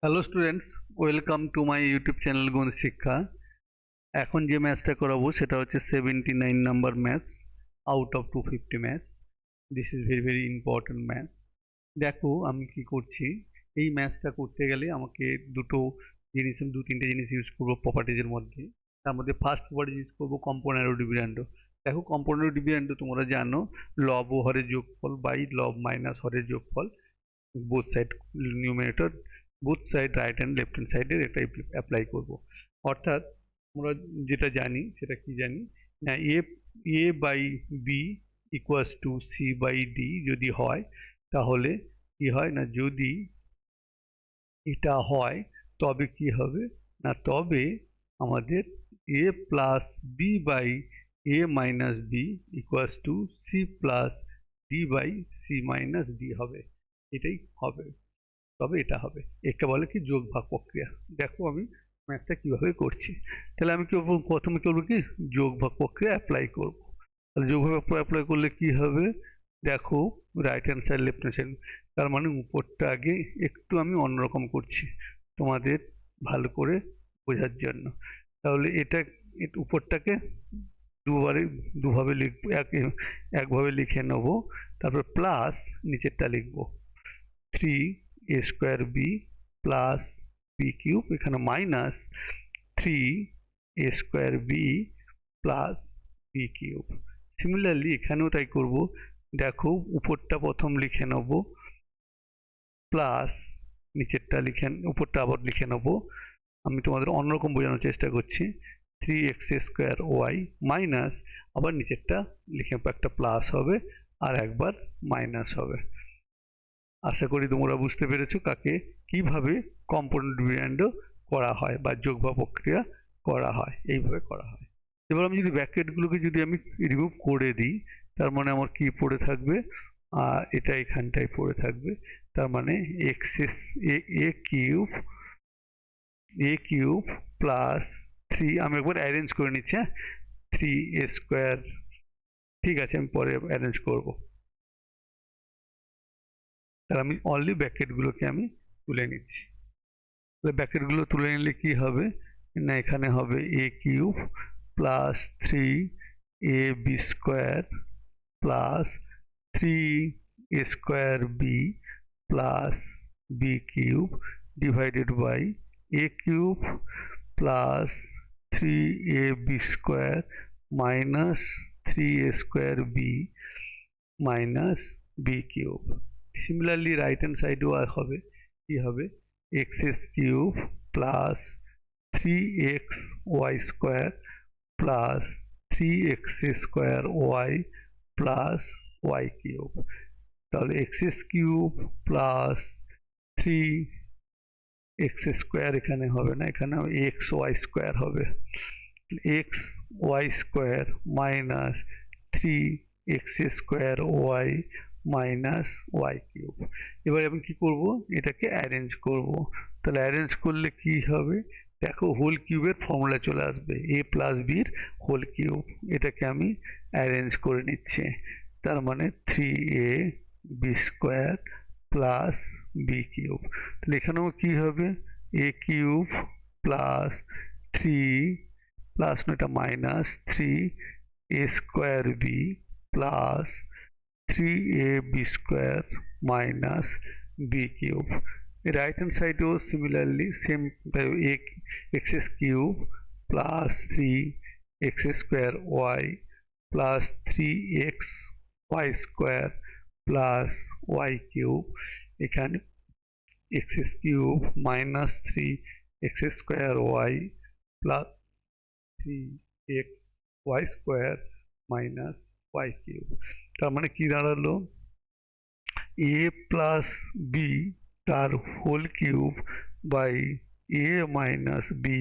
Hello students, welcome to my YouTube channel গণিত শিক্ষা। এখন যে ম্যাথসটা করাবো সেটা হচ্ছে 79 number maths out of 250 maths. This is very very important maths. দেখো আমি কি করছি। এই ম্যাথসটা করতে গেলে আমাকে দু তিনটে জিনিস ইউজ করবো প্রপার্টিজের মধ্যে। তার মধ্যে ফার্স্ট প্রপার্টি ইউজ করবো কম্পাউন্ড ও ডিভিডেন্ড। দেখো কম্পাউন্ড ও ডিভিডেন্ড তোমরা জানো, লব ও হরের যোগফল বাই লব মাইনাস হরের যোগফল, both side numerator, both side right hand left hand সাইডের এটা অ্যাপ্লাই করব। অর্থাৎ আমরা যেটা জানি সেটা কি জানি না, A by B equals to C by D যদি হয়, তাহলে কি হয় না, যদি এটা হয় তবে কি হবে না, তবে আমাদের A plus B by A minus B equals to C plus D by C minus D হবে। এটাই হবে, তবে এটা হবে। একে বলে কি যোগ ভাগ প্রক্রিয়া। দেখো আমি ম্যাথটা কিভাবে করছি। তাহলে আমি প্রথমে করবো কি, যোগ ভাগ প্রক্রিয়া অ্যাপ্লাই করব। তাহলে যোগ ভাগ অ্যাপ্লাই করলে কি হবে, দেখো right hand side left hand side, তার মানে উপরটা আগে একটু আমি অন্যরকম করছি তোমাদের ভালো করে বোঝার জন্য। তাহলে এটা উপরটাকে দুভাবে লিখবো, একভাবে লিখে নেব। তারপর প্লাস নিচেরটা লিখবো 3a² B plus B cube, এখানে minus 3a² B plus B cube. Similarly এখানেও তাই করব। দেখো উপরটা প্রথম লিখে নেব প্লাস নিচেরটা উপরটা আবার লিখে নেব। আমি তোমাদের অন্যরকম বোঝানোর চেষ্টা করছি। 3x² মাইনাস, আবার নিচেরটা লিখে একটা প্লাস হবে আর একবার মাইনাস হবে। আশা করি তোমরা বুঝতে পেরেছো কিভাবে কম্পাউন্ড ডিভিডেন্ড করা হয় বা যোগফল প্রক্রিয়া করা হয়, এইভাবে করা হয়। এবার আমি যদি ব্র্যাকেটগুলোকে আমি রিমুভ করে দিই, তার মানে আমার কি পড়ে থাকবে, এটা এখানটায় পড়ে থাকবে। তার মানে এ কিউব প্লাস 3, আমি একবার অ্যারেঞ্জ করে নিচ্ছি, 3a², ঠিক আছে আমি পরে অ্যারেঞ্জ করবো। তাহলে আমি অনলি ব্র্যাকেটগুলোকে আমি তুলে নিচ্ছি। তাহলে ব্র্যাকেটগুলো তুলে নিলে কি হবে না, এখানে হবে A cube plus 3ab² plus 3a² B plus B cube divided by A cube plus 3ab² minus 3a² B minus B cube. Similarly right hand সাইডেও হবে, কি হবে, x³ plus 3xy² plus 3x² plus y cube. তাহলে x³ plus 3x² এখানে হবে না, এখানে xy² হবে, xy² minus 3x² minus Y cube. এবার আমি কি করব, এটাকে অ্যারেঞ্জ করব। তাহলে অ্যারেঞ্জ করলে কি হবে, দেখো হোল কিউবের ফর্মুলা চলে আসবে, এ প্লাস বির হোল কিউব। এটাকে আমি অ্যারেঞ্জ করে নিচ্ছি। তার মানে 3ab² প্লাস বি কিউব। তাহলে এখানেও কি হবে, এ কিউব প্লাস 3 প্লাস এটা minus 3a² B plus 3ab² minus B cube. Right hand সাইডেও similarly same, x³ plus 3x² plus 3xy² plus Y cube. এখানে x³ minus 3x² plus 3xy² minus Y cube. তার মানে কি দাঁড়ালো, A plus B তার whole cube by A minus B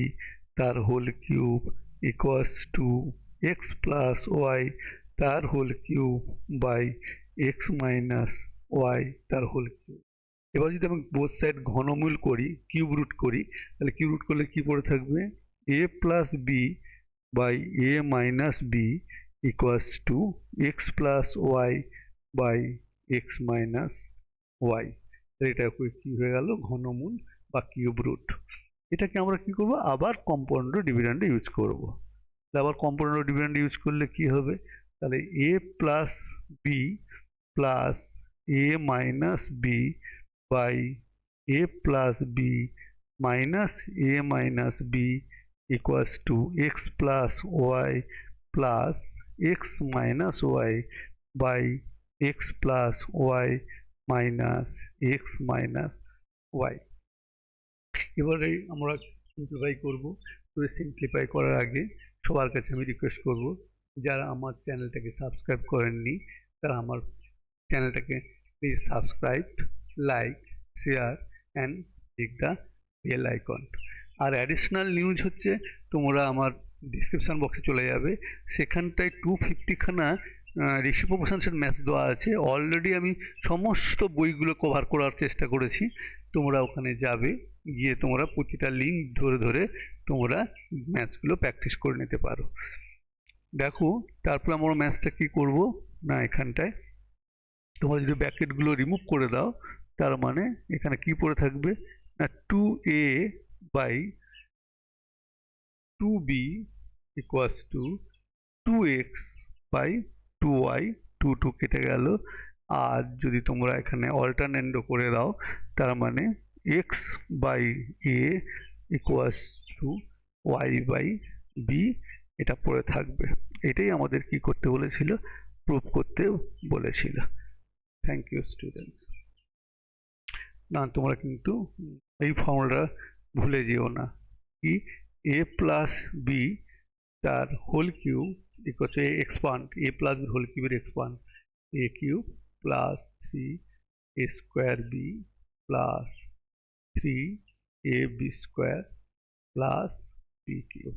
তার whole cube equals to X plus Y তার whole cube by X minus Y তার whole cube. এবার যদি আমি বোথ সাইড ঘনমূল করি, কিউব রুট করি, তাহলে কিউব রুট করলে কি পড়ে থাকবে, A plus B by A minus B equals to X plus Y by X minus Y. এটা কি হয়ে গেল, ঘনমূল বা কিউব রুট। এটাকে আমরা কি করব, আবার কম্পাউন্ড ডিভিডেন্ডে ইউজ করব। আবার কম্পাউন্ড ডিভিডেন্ডে ইউজ করলে কি হবে, তাহলে A plus B plus A minus B by A plus B minus A minus B equals to X plus Y plus X minus Y by X plus Y minus X minus Y. এবারে আমরা simplify করব। তো simplify করার আগে সবার কাছে আমি request করব, যারা আমার চ্যানেলটাকে সাবস্ক্রাইব করেননি তারা আমার চ্যানেলটাকে please subscribe, like, share and click the bell icon. আর অ্যাডিশনাল নিউজ হচ্ছে, তোমরা আমার ডিসক্রিপশান বক্সে চলে যাবে, সেখানটায় 250 খানা রেশিও প্রপোর্শনসের ম্যাথ দেওয়া আছে। অলরেডি আমি সমস্ত বইগুলো কভার করার চেষ্টা করেছি। তোমরা ওখানে যাবে, গিয়ে তোমরা প্রতিটা লিঙ্ক ধরে ধরে তোমরা ম্যাথসগুলো প্র্যাকটিস করে নিতে পারো। দেখো তারপর আমরা ম্যাথসটা কী করব না, এখানটায় তোমরা যদি ব্র্যাকেটগুলো রিমুভ করে দাও, তার মানে এখানে কি পড়ে থাকবে না 2a by 2b equals to 2x by 2y, 2 কেটে গেল। আর যদি তোমরা এখানে অল্টারনেন্ডো করে দাও, তার মানে x by a equals to y by b, এটা পড়ে থাকবে। এটাই আমাদের কি করতে বলেছিল, প্রুভ করতে বলেছিল। Thank you students. না তোমরা কিন্তু এই ফর্মুলাটা ভুলে যেও না, কি এ প্লাস বি তার whole cube equal to expand, A plus B whole কিউবের expand A cube plus 3 A square B plus 3 A B square plus B cube.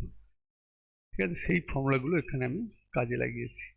ঠিক আছে, সেই ফর্মুলাগুলো এখানে আমি কাজে লাগিয়েছি।